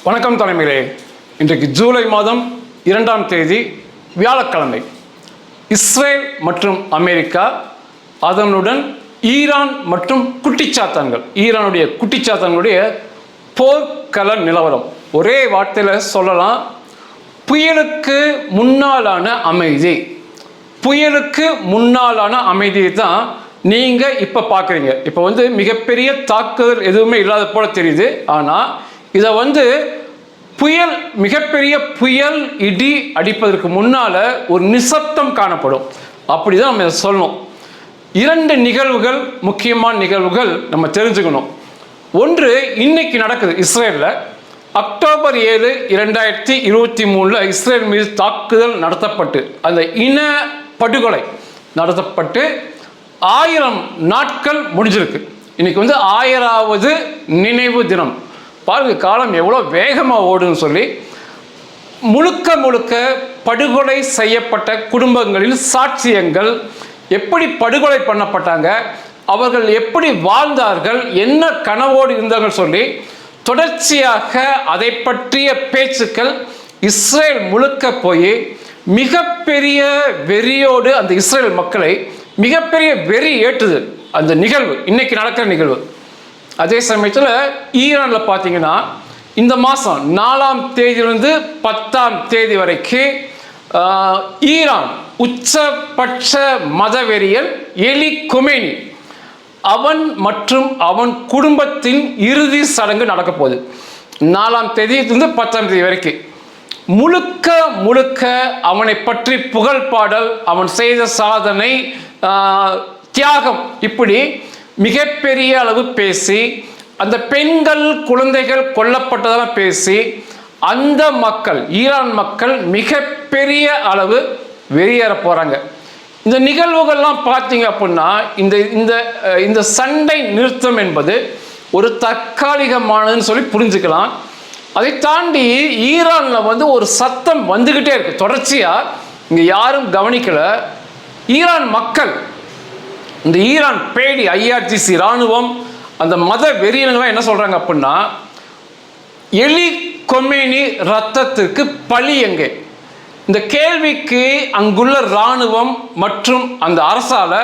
வணக்கம் தலைமையிலே. இன்றைக்கு ஜூலை மாதம் 2ஆம் தேதி வியாழக்கிழமை. இஸ்ரேல் மற்றும் அமெரிக்கா, அதனுடன் ஈரான் மற்றும் குட்டிச்சாத்தான்கள், ஈரானுடைய குட்டிச்சாத்தான்களுடைய போர்க்கள நிலவரம் ஒரே வார்த்தையில் சொல்லலாம், புயலுக்கு முன்னாலான அமைதி. புயலுக்கு முன்னாலான அமைதியை தான் நீங்கள் இப்போ பார்க்குறீங்க. இப்போ மிகப்பெரிய தாக்குதல் எதுவுமே இல்லாத போல தெரியுது. ஆனால் இதை புயல், மிகப்பெரிய புயல் இடி அடிப்பதற்கு முன்னால் ஒரு நிசப்தம் காணப்படும். அப்படி தான் நம்ம இதை சொல்லணும். 2 நிகழ்வுகள், முக்கியமான நிகழ்வுகள் நம்ம தெரிஞ்சுக்கணும். ஒன்று இன்னைக்கு நடக்குது இஸ்ரேலில். அக்டோபர் 7, 2023 இஸ்ரேல் மீது தாக்குதல் நடத்தப்பட்டு, அந்த இன படுகொலை நடத்தப்பட்டு 1000 நாட்கள் முடிஞ்சிருக்கு. இன்னைக்கு 1000வது நினைவு தினம். பாருங்க, காலம் எவ்வளோ வேகமாக ஓடுன்னு சொல்லி. முழுக்க முழுக்க படுகொலை செய்யப்பட்ட குடும்பங்களில் சாட்சியங்கள், எப்படி படுகொலை பண்ணப்பட்டாங்க, அவர்கள் எப்படி வாழ்ந்தார்கள், என்ன கனவோடு இருந்தார்கள் சொல்லி தொடர்ச்சியாக அதை பற்றிய பேச்சுக்கள் இஸ்ரேல் முழுக்க போய் மிகப்பெரிய வெறியோடு அந்த இஸ்ரேல் மக்களை மிகப்பெரிய வெறி ஏற்றுது அந்த நிகழ்வு, இன்னைக்கு நடக்கிற நிகழ்வு. அதே சமயத்தில் ஈரானில் பார்த்தீங்கன்னா இந்த மாதம் 4ஆம் தேதியிலிருந்து 10ஆம் தேதி வரைக்கும் ஈரான் உச்சபட்ச மதவெறியன் எலி கொமேனி, அவன் மற்றும் அவன் குடும்பத்தின் இறுதி சடங்கு நடக்க போகுது. 4ஆம் தேதியிலிருந்து 10ஆம் தேதி வரைக்கும் முழுக்க முழுக்க அவனை பற்றி புகழ் பாடல், அவன் செய்த சாதனை, தியாகம், இப்படி மிகப்பெரிய அளவு பேசி, அந்த பெண்கள் குழந்தைகள் கொல்லப்பட்டதெல்லாம் பேசி, அந்த மக்கள், ஈரான் மக்கள் மிகப்பெரிய அளவு வெளியேற போகிறாங்க. இந்த நிகழ்வுகள்லாம் பார்த்தீங்க அப்படின்னா இந்த சண்டை நிறுத்தம் என்பது ஒரு தற்காலிகமானதுன்னு சொல்லி புரிஞ்சுக்கலாம். அதை தாண்டி ஈரானில் ஒரு சத்தம் வந்துக்கிட்டே இருக்கு தொடர்ச்சியாக. இங்கே யாரும் கவனிக்கலை. ஈரான் மக்கள், இந்த ஈரான் பேடி IRGC இராணுவம், அந்த மத வெறியனங்களாம் என்ன சொல்கிறாங்க அப்படின்னா, எலி கொமேனி ரத்தத்திற்கு பழி எங்கே? இந்த கேள்விக்கு அங்குள்ள இராணுவம் மற்றும் அந்த அரசால்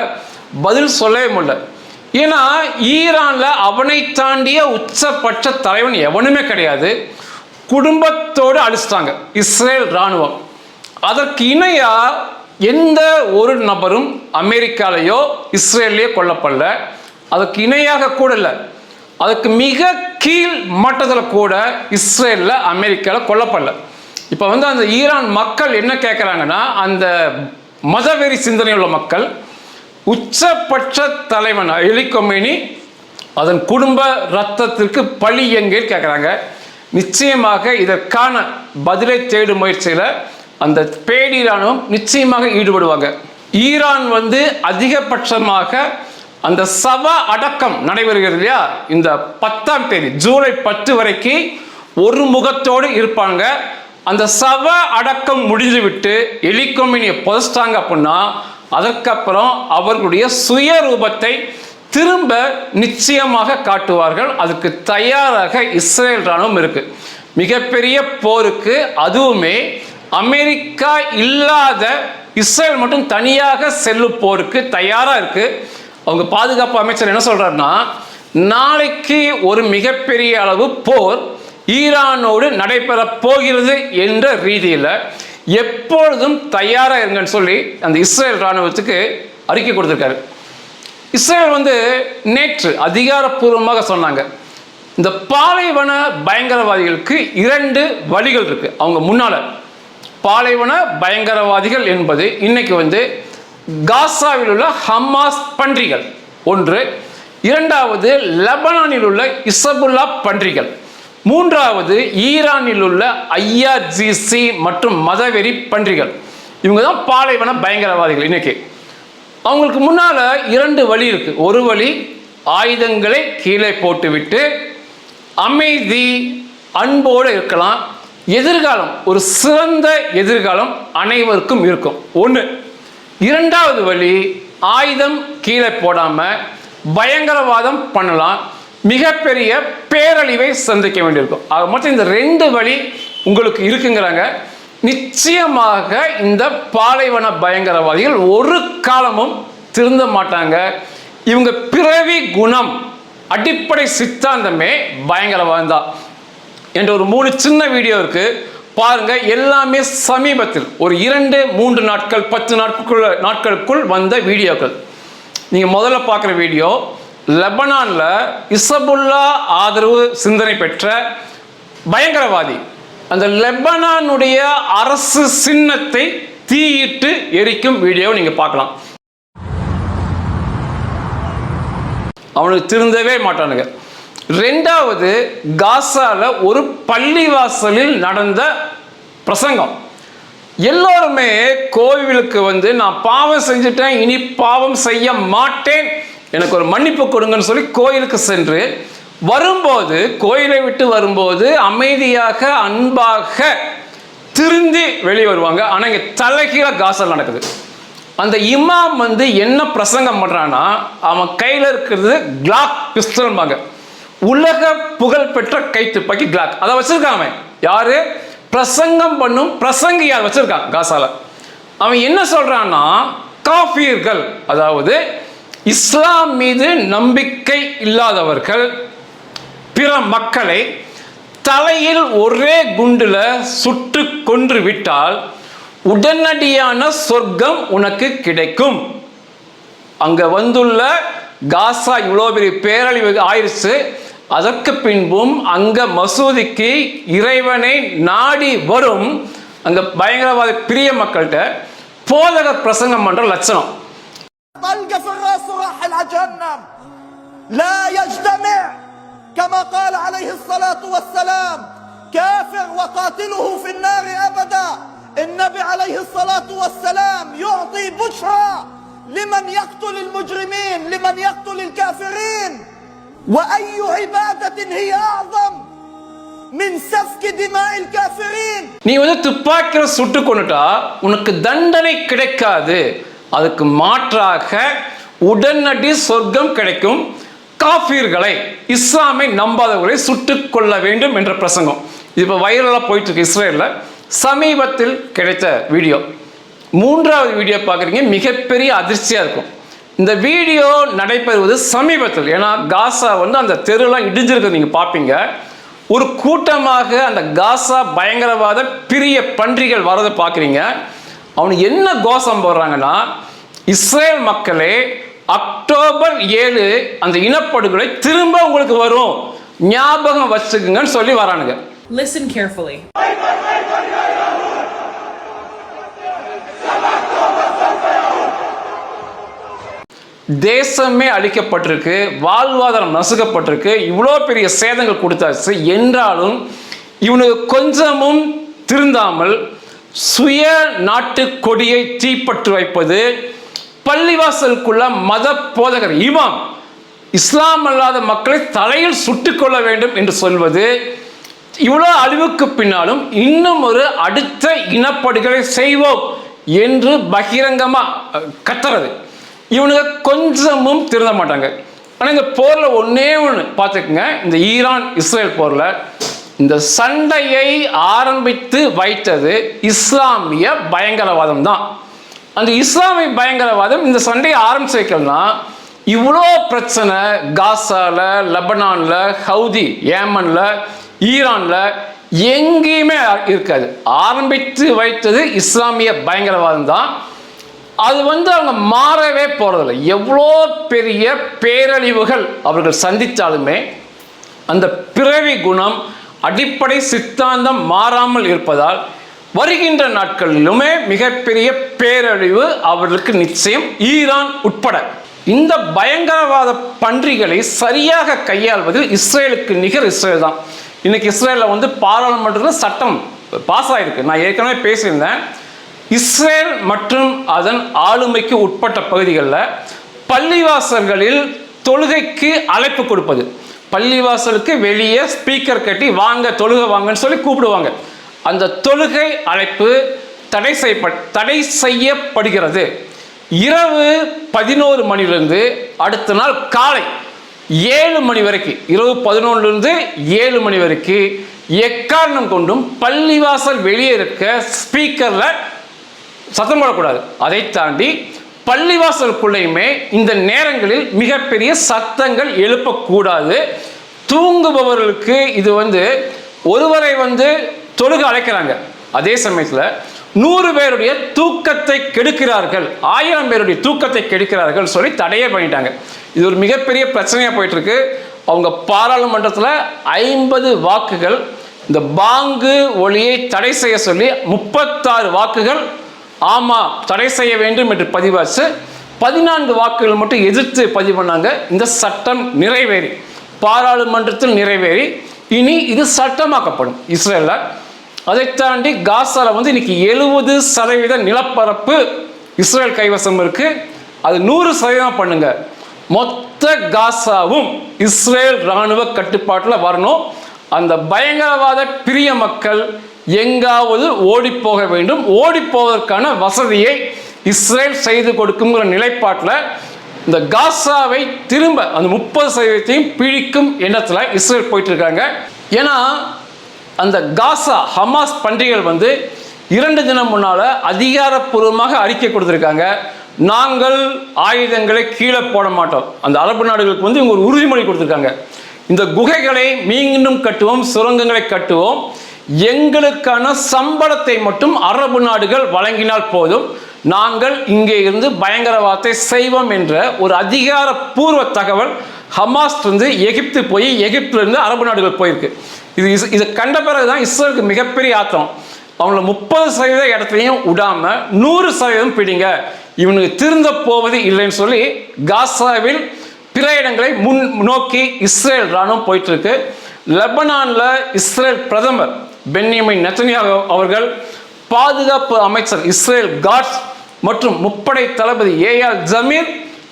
பதில் சொல்லவே முடியல. ஏன்னா ஈரானில் அவனை தாண்டிய உச்சபட்ச தலைவன் எவனுமே கிடையாது. குடும்பத்தோடு அழிச்சிட்டாங்க இஸ்ரேல் இராணுவம். அதற்கு இணையாக எந்த ஒரு நபரும் அமெரிக்காலேயோ இஸ்ரேல்லையோ கொல்லப்படல. அதுக்கு இணையாக கூட இல்லை, அதுக்கு மிக கீழ் மட்டத்தில் கூட இஸ்ரேலில் அமெரிக்காவில் கொல்லப்படல. இப்போ அந்த ஈரான் மக்கள் என்ன கேட்குறாங்கன்னா, அந்த மதவெறி சிந்தனை உள்ள மக்கள் உச்சபட்ச தலைவன் எலி கொமேனி, அதன் குடும்ப ரத்தத்திற்கு பழி எங்கே கேட்குறாங்க. நிச்சயமாக இதற்கான பதிலை தேடும் முயற்சியில் அந்த பேடி இராணுவம் நிச்சயமாக ஈடுபடுவாங்க. ஈரான் அதிகபட்சமாக அந்த சவ அடக்கம் நடைபெறுகிறது இல்லையா, இந்த 10ஆம் தேதி ஜூலை 10 வரைக்கும் ஒரு முகத்தோடு இருப்பாங்க. அந்த சவ அடக்கம் முடிஞ்சு விட்டு எலி கொமேனியை புதைச்சிட்டாங்க அப்படின்னா, அதற்கப்புறம் அவர்களுடைய சுயரூபத்தை திரும்ப நிச்சயமாக காட்டுவார்கள். அதுக்கு தயாராக இஸ்ரேல் இராணுவம் இருக்கு. மிகப்பெரிய போருக்கு, அதுவுமே அமெரிக்கா இல்லாத இஸ்ரேல் மட்டும் தனியாக செல்லும் போருக்கு தயாராக இருக்கு. அவங்க பாதுகாப்பு அமைச்சர் என்ன சொல்றாருன்னா, நாளைக்கு ஒரு மிகப்பெரிய அளவு போர் ஈரானோடு நடைபெற போகிறது என்ற ரீதியில் எப்பொழுதும் தயாராக இருங்கன்னு சொல்லி அந்த இஸ்ரேல் இராணுவத்துக்கு அறிக்கை கொடுத்துருக்காரு. இஸ்ரேல் நேற்று அதிகாரப்பூர்வமாக சொன்னாங்க, இந்த பாலைவன பயங்கரவாதிகளுக்கு 2 வழிகள் இருக்கு அவங்க முன்னால. பாலைவன பயங்கரவாதிகள் என்பது இன்னைக்கு காசாவில் உள்ள ஹமாஸ் பன்றிகள் ஒன்று, 2வது லெபனானில் உள்ள இசபுல்லா பன்றிகள், 3வது ஈரானில் உள்ள IRGC மற்றும் மதவெறி பன்றிகள். இவங்க தான் பாலைவன பயங்கரவாதிகள். இன்னைக்கு அவங்களுக்கு முன்னால் 2 வழி இருக்கு. ஒரு வழி, ஆயுதங்களை கீழே போட்டுவிட்டு அமைதி அன்போடு இருக்கலாம், எதிர்காலம், ஒரு சிறந்த எதிர்காலம் அனைவருக்கும் இருக்கும் ஒன்று. 2வது வழி, ஆயுதம் கீழே போடாமல் பயங்கரவாதம் பண்ணலாம், மிகப்பெரிய பேரழிவை சந்திக்க வேண்டியிருக்கும். ஆக மொத்தம் இந்த 2 வழி உங்களுக்கு இருக்குங்கிறாங்க. நிச்சயமாக இந்த பாலைவன பயங்கரவாதிகள் ஒரு காலமும் திருந்த மாட்டாங்க. இவங்க பிறவி குணம், அடிப்படை சித்தாந்தமே பயங்கரவாதம் தான் என்ற ஒரு 3 சின்ன வீடியோ இருக்கு பாருங்க. எல்லாமே சமீபத்தில் ஒரு 2-3 நாட்கள் 10 நாட்களுக்குள் வந்த வீடியோக்கள். நீங்க முதல்ல பார்க்குற வீடியோ லெபனான்ல இசபுல்லா ஆதரவு சிந்தனை பெற்ற பயங்கரவாதி அந்த லெபனானுடைய அரசு சின்னத்தை தீயிட்டு எரிக்கும் வீடியோ நீங்க பார்க்கலாம். அவனுக்கு திருந்தவே மாட்டானுங்க. 2வது காசால ஒரு பள்ளிவாசலில் நடந்த பிரசங்கம். எல்லோருமே கோவிலுக்கு நான் பாவம் செஞ்சுட்டேன், இனி பாவம் செய்ய மாட்டேன், எனக்கு ஒரு மன்னிப்பு கொடுங்கன்னு சொல்லி கோயிலுக்கு சென்று வரும்போது, கோயிலை விட்டு வரும்போது அமைதியாக அன்பாக திருந்தி வெளியே வருவாங்க. ஆனால் இங்கே தலைகீழ காசால் நடக்குது. அந்த இமாம் என்ன பிரசங்கம் பண்ணுறான்னா, அவன் கையில் இருக்கிறது கிளாக் பிஸ்டல்பாங்க, உலக புகழ் பெற்ற கைத்துப்பாக்கி கிளாக். அதை வச்சிருக்கான் அவன். யாரு பிரசங்கம் பண்ணும் பிரசங்கியார் வச்சிருக்கான் காசால. அவன் என்ன சொல்றான்னா, காஃபியர்கள், அதாவது இஸ்லாம் மீது நம்பிக்கை இல்லாதவர்கள் பிற மக்களை தலையில் ஒரே குண்டுல சுட்டு கொன்று விட்டால் உடனடியான சொர்க்கம் உனக்கு கிடைக்கும். அங்க வந்துள்ள காசா இவ்வளோ பெரிய பேரழிவு ஆயிடுச்சு. அதற்கு பின்பும் அங்க மசூதிக்கு இறைவனை நாடி வரும் அங்க பயங்கரவாத பிரிய மக்கள்கிட்ட போதகர் பிரசங்கம் பண்ற லட்சணம். كما قال عليه الصلاة والسلام كافر وقاتله في النار أبدا. النبي عليه الصلاة والسلام يعطي بشرى لمن يقتل المجرمين، لمن يقتل الكافرين. وأي عبادة هي أعظم من سفك دماء الكافرين. நீ துப்பாக்கியால சுட்டு கொன்னுட்டா உனக்கு தண்டனை கிடைக்காது, அதுக்கு மாற்றாக உடனடி சொர்க்கம் கிடைக்கும். காஃபிர்களை, இஸ்லாமை நம்பாதவர்களை சுட்டுக் கொள்ள வேண்டும் என்ற பிரசங்கம். இது இப்போ வைரலாக போயிட்டு இருக்கு இஸ்ரேலில். சமீபத்தில் கிடைத்த வீடியோ. 3வது வீடியோ பார்க்குறீங்க, மிகப்பெரிய அதிர்ச்சியாக இருக்கும். இந்த வீடியோ நடைபெறுவது சமீபத்தில். ஏன்னா காசா அந்த தெருலாம் இடிஞ்சிருக்கு, நீங்கள் பார்ப்பீங்க. ஒரு கூட்டமாக அந்த காசா பயங்கரவாத பிரிய பன்றிகள் வரதை பார்க்குறீங்க. அவனுக்கு என்ன கோஷம் போடுறாங்கன்னா, இஸ்ரேல் மக்களே அக்டோபர் 7 அந்த இனப்படுகொலை திரும்ப உங்களுக்கு வரும், ஞாபகம் வச்சுக்குங்கன்னு சொல்லி வரானுங்க. Listen carefully. தேசமே அழிக்கப்பட்டிருக்கு, வாழ்வாதாரம் நசுக்கப்பட்டிருக்கு, இவ்வளோ பெரிய சேதங்கள் கொடுத்தாச்சு. என்றாலும் இவனுக்கு கொஞ்சமும் திருந்தாமல் சுய நாட்டு கொடியை தீப்பற்று வைப்பது, பள்ளிவாசலுக்குள்ள மத போதகர் இமாம் இஸ்லாம் அல்லாத மக்களை தலையில் சுட்டுக்கொள்ள வேண்டும் என்று சொல்வது, இவ்வளோ அழிவுக்கு பின்னாலும் இன்னும் ஒரு அடுத்த இனப்படுகொலை செய்வோம் என்று பகிரங்கமா கத்துறது. இவனுங்க கொஞ்சமும் திருந்த மாட்டாங்க. ஆனால் இந்த போரில் ஒன்னே ஒன்று பார்த்துக்குங்க, இந்த ஈரான் இஸ்ரேல் போரில் இந்த சண்டையை ஆரம்பித்து வைத்தது இஸ்லாமிய பயங்கரவாதம் தான். அந்த இஸ்லாமிய பயங்கரவாதம் இந்த சண்டையை ஆரம்பிச்சு வைக்கணும்னா இவ்வளோ பிரச்சனை காசால, லெபனான்ல, ஹவுதி ஏமன்ல, ஈரான்ல எங்கேயுமே இருக்காது. ஆரம்பித்து வைத்தது இஸ்லாமிய பயங்கரவாதம் தான். அது அவங்க மாறவே போறதில்லை. எவ்வளோ பெரிய பேரழிவுகள் அவர்கள் சந்தித்தாலுமே அந்த பிறவி குணம், அடிப்படை சித்தாந்தம் மாறாமல் இருப்பதால் வருகின்ற நாட்களிலுமே மிகப்பெரிய பேரழிவு அவர்களுக்கு நிச்சயம், ஈரான் உட்பட. இந்த பயங்கரவாத பன்றிகளை சரியாக கையாள்வதில் இஸ்ரேலுக்கு நிகர் இஸ்ரேல் தான். இன்னைக்கு இஸ்ரேலில் பாராளுமன்றத்தில் சட்டம் பாஸ் ஆயிருக்கு. நான் ஏற்கனவே பேசியிருந்தேன். இஸ்ரேல் மற்றும் அதன் ஆளுமைக்கு உட்பட்ட பகுதிகளில் பள்ளிவாசல்களில் தொழுகைக்கு அழைப்பு கொடுப்பது, பள்ளிவாசலுக்கு வெளியே ஸ்பீக்கர் கட்டி வாங்க தொழுகை வாங்கன்னு சொல்லி கூப்பிடுவாங்க. அந்த தொழுகை அழைப்பு தடை செய்யப்படுகிறது. இரவு 11 மணிலிருந்து அடுத்த நாள் காலை 7 மணி வரைக்கும், இரவு 11லிருந்து 7 மணி வரைக்கும் எக்காரணம் கொண்டும் பள்ளிவாசல் வெளியே இருக்க ஸ்பீக்கர்ல சத்தம் போடக்கூடாது. அதை தாண்டி பள்ளிவாசலுக்குள்ளேயுமே இந்த நேரங்களில் மிகப்பெரிய சத்தங்கள் எழுப்பக்கூடாது. தூங்குபவர்களுக்கு இது ஒருவரை தொழுக அழைக்கிறாங்க, அதே சமயத்தில் 100 பேருடைய தூக்கத்தை கெடுக்கிறார்கள், 1000 பேருடைய தூக்கத்தை கெடுக்கிறார்கள் சொல்லி தடையே பண்ணிட்டாங்க. இது ஒரு மிகப்பெரிய பிரச்சனையாக போயிட்டு இருக்கு. அவங்க பாராளுமன்றத்தில் 50 வாக்குகள் இந்த பாங்கு ஒளியை தடை செய்ய சொல்லி 36 வாக்குகள் ஆமா தடை செய்ய வேண்டும் என்று பதிவாச்சு. 14 வாக்குகள் மட்டும் எதிர்த்து பதிவு பண்ணாங்க. இந்த சட்டம் நிறைவேறி பாராளுமன்றத்தில் நிறைவேறி இனி இது சட்டமாக்கப்படும் இஸ்ரேல்ல. அதை தாண்டி காசால இன்னைக்கு 70% நிலப்பரப்பு இஸ்ரேல் கைவசம் இருக்கு. அது 100% பண்ணுங்க. மொத்த காசாவும் இஸ்ரேல் இராணுவ கட்டுப்பாட்டில் வரணும். அந்த பயங்கரவாத பிரிய மக்கள் எங்காவது ஓடி போக வேண்டும். ஓடி போவதற்கான வசதியை இஸ்ரேல் செய்து கொடுக்குங்கிற நிலைப்பாட்டில் இந்த காசாவை திரும்ப அந்த 30% பிடிக்கும் எண்ணத்தில் இஸ்ரேல் போயிட்டு இருக்காங்க. ஏன்னா அந்த காசா ஹமாஸ் பன்றிகள் 2 தினம் முன்னால அதிகாரப்பூர்வமாக அறிக்கை கொடுத்திருக்காங்க. நாங்கள் ஆயுதங்களை கீழே போட மாட்டோம். அந்த அரபு நாடுகளுக்கு இவங்க ஒரு உறுதிமொழி கொடுத்திருக்காங்க. இந்த குகைகளை மீண்டும் கட்டுவோம், சுரங்கங்களை கட்டுவோம், எங்களுக்கான சம்பளத்தை மட்டும் அரபு நாடுகள் வழங்கினால் போதும், நாங்கள் இங்கே இருந்து பயங்கரவாதத்தை செய்வோம் என்ற ஒரு அதிகாரப்பூர்வ தகவல் ஹமாஸ் எகிப்து போய் எகிப்திலிருந்து அரபு நாடுகள் போயிருக்கு. இது கண்ட பிறகுதான் இஸ்ரேலுக்கு மிகப்பெரிய ஆத்திரம். அவங்கள 30% இடத்துலையும் விடாம 100% பிடிங்க, இவனுக்கு திருந்த போவது இல்லைன்னு சொல்லி காசாவில் பிற இடங்களை முன் நோக்கி இஸ்ரேல் ராணுவம் போயிட்டு இருக்கு. லெபனான்ல இஸ்ரேல் பிரதமர் பென்யமின் நெத்தன்யாஹு அவர்கள், பாதுகாப்பு அமைச்சர் இஸ்ரேல் காட்ஸ் மற்றும் முப்படை தளபதி ஏஆர் ஜமீர்,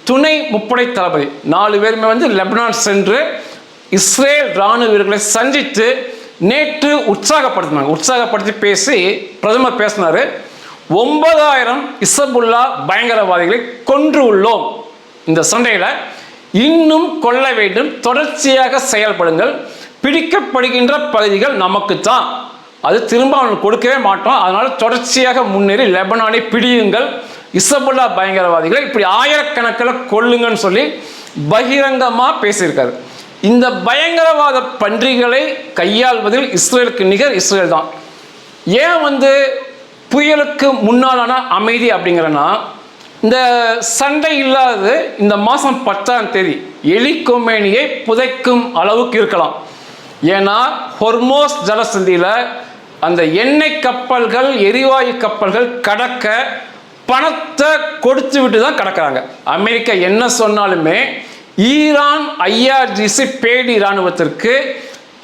துணை முப்படை தளபதி 4 பேருமே லெபனான் சென்று இஸ்ரேல் ராணுவ வீரர்களை சந்தித்து நேற்று உற்சாகப்படுத்தி பேசி பிரதமர் பேசினாரு. 9000 இஸ்புல்லா பயங்கரவாதிகளை கொன்று உள்ளோம். இந்த சண்டையில் இன்னும் கொல்ல வேண்டும், தொடர்ச்சியாக செயல்படுங்கள், பிடிக்கப்படுகின்ற பகுதிகள் நமக்கு தான், அது திரும்ப அவனுக்கு கொடுக்கவே மாட்டோம், அதனால தொடர்ச்சியாக முன்னேறி லெபனானை பிடியுங்கள், இஸ்புல்லா பயங்கரவாதிகளை இப்படி ஆயிரக்கணக்கில் கொல்லுங்கன்னு சொல்லி பகிரங்கமாக பேசியிருக்காரு. இந்த பயங்கரவாத பன்றிகளை கையாள்வதில் இஸ்ரேலுக்கு நிகர் இஸ்ரேல் தான். ஏன் புயலுக்கு முன்னாலான அமைதி அப்படிங்கிறனா, இந்த சண்டை இல்லாதது இந்த மாதம் 10ஆம் தேதி எலி கொமேனியை புதைக்கும் அளவுக்கு இருக்கலாம். ஏன்னா ஹொர்மோஸ் ஜலசந்தியில் அந்த எண்ணெய் கப்பல்கள், எரிவாயு கப்பல்கள் கடக்க பணத்தை கொடுத்து விட்டு தான் கடக்கிறாங்க. அமெரிக்கா என்ன சொன்னாலுமே ஈரான் IRGC பேடி இராணுவத்திற்கு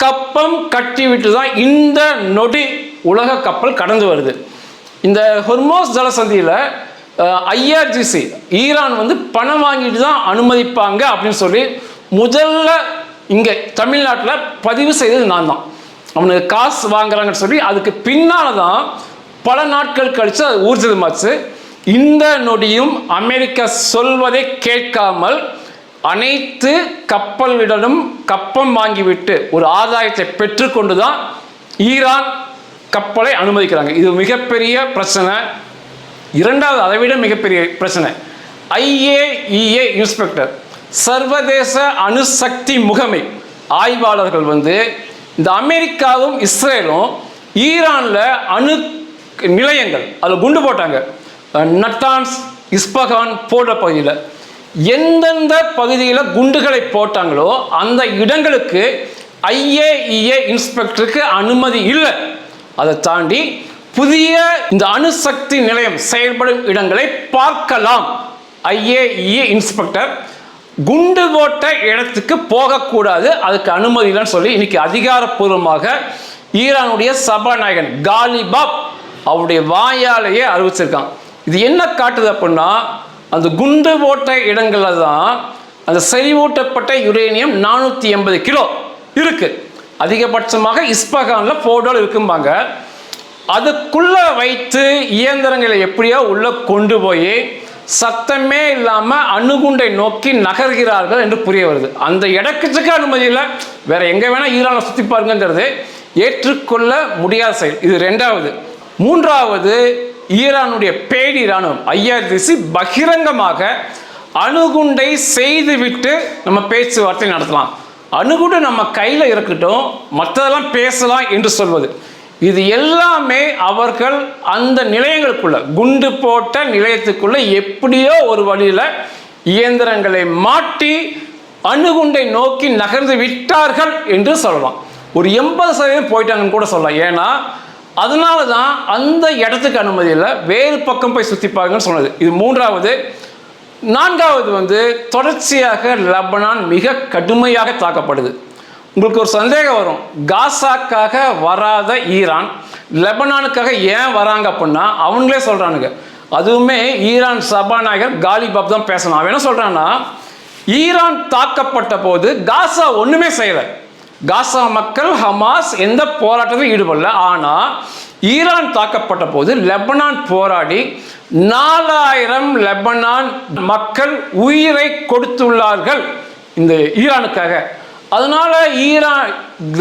கப்பம் கட்டிவிட்டு தான் இந்த நொடி உலக கப்பல் கடந்து வருது. இந்த ஹொர்மோஸ் ஜலசந்தியில் IRGC ஈரான் பணம் வாங்கிட்டு தான் அனுமதிப்பாங்க அப்படின்னு சொல்லி முதல்ல இங்கே தமிழ்நாட்டில் பதிவு செய்தது நான் தான். அவனுக்கு காசு வாங்குறாங்கன்னு சொல்லி அதுக்கு பின்னால தான் பல நாட்கள் கழித்து அது ஊர்ஜிதமாச்சு. இந்த நொடியும் அமெரிக்கா சொல்வதை கேட்காமல் அனைத்து கப்பல்களிடம் கப்பம் வாங்கிவிட்டு ஒரு ஆதாயத்தை பெற்றுக்கொண்டு தான் ஈரான் கப்பலை அனுமதிக்கிறாங்க. இது மிகப்பெரிய பிரச்சனை. இரண்டாவது, அதை விட மிகப்பெரிய பிரச்சனை, IAEA இன்ஸ்பெக்டர், சர்வதேச அணுசக்தி முகமை ஆய்வாளர்கள் இந்த அமெரிக்காவும் இஸ்ரேலும் ஈரானில் அணு நிலையங்கள் அதில் குண்டு போட்டாங்க. நட்டான்ஸ், இஸ்பகான் போன்ற பகுதியில் எந்தெந்த பகுதியில் குண்டுகளை போட்டாங்களோ அந்த இடங்களுக்கு IAEA இன்ஸ்பெக்டருக்கு அனுமதி இல்லை. அதை தாண்டி புதிய இந்த அணுசக்தி நிலையம் செயல்படும் இடங்களை பார்க்கலாம். IAEA இன்ஸ்பெக்டர் குண்டு போட்ட இடத்துக்கு போகக்கூடாது, அதுக்கு அனுமதி இல்லைன்னு சொல்லி இன்னைக்கு அதிகாரப்பூர்வமாக ஈரானுடைய சபாநாயகன் காலிபாப் அவருடைய வாயாலேயே அறிவிச்சிருக்கான். இது என்ன காட்டுது அப்படின்னா, அந்த குண்டு போட்ட இடங்கள்ல தான் அந்த செறிவூட்டப்பட்ட யுரேனியம் 480 கிலோ இருக்கு. அதிகபட்சமாக இஸ்பகான்ல 4 இருக்கும்பாங்க. அதுக்குள்ள வைத்து இயந்திரங்களை எப்படியோ உள்ள கொண்டு போய் சத்தமே இல்லாமல் அணுகுண்டை நோக்கி நகர்கிறார்கள் என்று புரிய வருது. அந்த இடத்துக்கு அனுமதி இல்லை, வேற எங்கே வேணால் ஈரானை சுற்றி பாருங்கிறது ஏற்றுக்கொள்ள முடியாத செயல். இது ரெண்டாவது. மூன்றாவது, ஈரானுடைய பேடி இராணுவம் IRGC பகிரங்கமாக அணுகுண்டை செய்துவிட்டு நம்ம பேச்சுவார்த்தை நடத்தலாம், அணுகுண்டு நம்ம கையில் இருக்கட்டும், மற்றதெல்லாம் பேசலாம் என்று சொல்வது. இது எல்லாமே அவர்கள் அந்த நிலையங்களுக்குள்ள, குண்டு போட்ட நிலையத்துக்குள்ள எப்படியோ ஒரு வழியில் இயந்திரங்களை மாட்டி அணுகுண்டை நோக்கி நகர்ந்து விட்டார்கள் என்று சொல்லலாம். ஒரு 80% போயிட்டாங்கன்னு கூட சொல்லலாம். ஏன்னா அதனால தான் அந்த இடத்துக்கு அனுமதி இல்லை, வேறு பக்கம் போய் சுற்றி பாருங்கன்னு சொன்னது. இது மூன்றாவது. நான்காவது தொடர்ச்சியாக லெபனான் மிக கடுமையாக தாக்கப்படுது. உங்களுக்கு ஒரு சந்தேகம் வரும், காசாக்காக வராத ஈரான் லெபனானுக்காக ஏன் வராங்க அப்படின்னா அவங்களே சொல்கிறானுங்க. அதுவுமே ஈரான் சபாநாயகர் காலிபாப் தான் பேசணும். அவன் என்ன சொல்கிறான்னா, ஈரான் தாக்கப்பட்ட போது காசா ஒன்றுமே செய்யலை, காசா மக்கள் ஹமாஸ் எந்த போராட்டத்திலும் ஈடுபடல. ஆனால் ஈரான் தாக்கப்பட்ட போது லெபனான் போராடி 4000 லெபனான் மக்கள் உயிரை கொடுத்துள்ளார்கள் இந்த ஈரானுக்காக. அதனால ஈரான்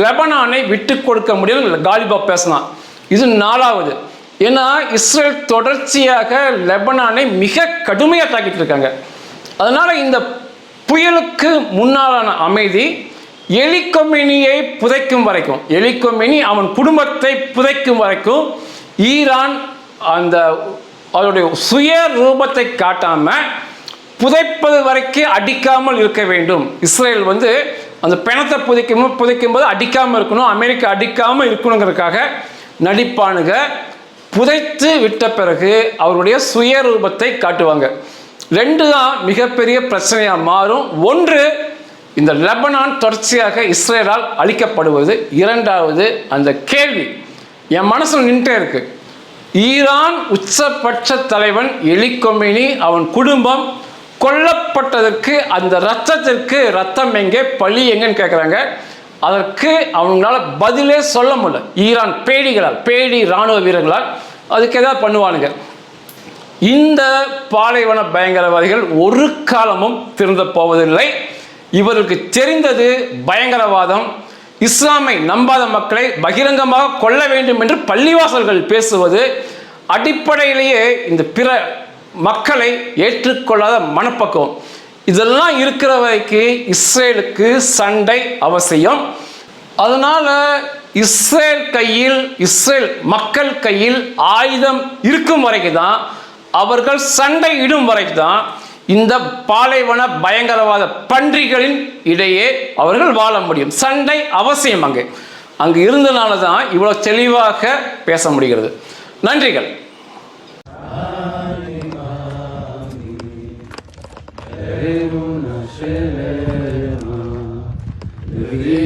லெபனானை விட்டு கொடுக்க முடியல, காலிபாப் பேசலாம். இது நாலாவது. ஏன்னா இஸ்ரேல் தொடர்ச்சியாக லெபனானை மிக கடுமையாக தாக்கிட்டு இருக்காங்க. அதனால இந்த புயலுக்கு முன்னாலான அமைதி எலி கொமேனியை புதைக்கும் வரைக்கும், எலி கொமேனி அவன் குடும்பத்தை புதைக்கும் வரைக்கும் ஈரான் அந்த அவருடைய சுய ரூபத்தை காட்டாம புதைப்பது வரைக்கும் அடிக்காமல் இருக்க வேண்டும். இஸ்ரேல் அந்த பிணத்தை புதைக்கும் போது அடிக்காமல் இருக்கணும், அமெரிக்கா அடிக்காமல் இருக்கணுங்கிறதுக்காக நடிப்பானுங்க. புதைத்து விட்ட பிறகு அவருடைய சுய ரூபத்தை காட்டுவாங்க. ரெண்டு தான் மிகப்பெரிய பிரச்சனையாக மாறும். ஒன்று, இந்த லெபனான் தொடர்ச்சியாக இஸ்ரேலால் அழிக்கப்படுவது. இரண்டாவது, அந்த கேள்வி என் மனசில் நின்றுட்டே இருக்கு, ஈரான் உச்சபட்ச தலைவன் எலி கொமேனி அவன் குடும்பம் கொல்லப்பட்டதற்கு அந்த ரத்தத்திற்கு ரத்தம் எங்கே, பழி எங்கன்னு கேட்குறாங்க. அதற்கு அவங்களால பதிலே சொல்ல முடியல. ஈரான் பேடிகளால், பேடி இராணுவ வீரர்களால் அதுக்கு ஏதாவது பண்ணுவானுங்க. இந்த பாலைவன பயங்கரவாதிகள் ஒரு காலமும் திருந்த போவதில்லை. இவருக்கு தெரிந்தது பயங்கரவாதம், இஸ்லாமை நம்பாத மக்களை பகிரங்கமாக கொல்ல வேண்டும் என்று பள்ளிவாசல்கள் பேசுவது, அடிப்படையிலேயே இந்த பிற மக்களை ஏற்றுக்கொள்ளாத மனப்பக்குவம், இதெல்லாம் இருக்கிற வரைக்கும் இஸ்ரேலுக்கு சண்டை அவசியம். அதனால இஸ்ரேல் மக்கள் கையில் ஆயுதம் இருக்கும் வரைக்கும் தான், அவர்கள் சண்டை இடும் வரைக்கும் தான் இந்த பாலைவன பயங்கரவாத பன்றிகளின் இடையே அவர்கள் வாழ முடியும். சண்டை அவசியம். அங்கு இருந்தனால தான் இவ்வளோ தெளிவாக பேச முடிகிறது. நன்றிகள். Yeah.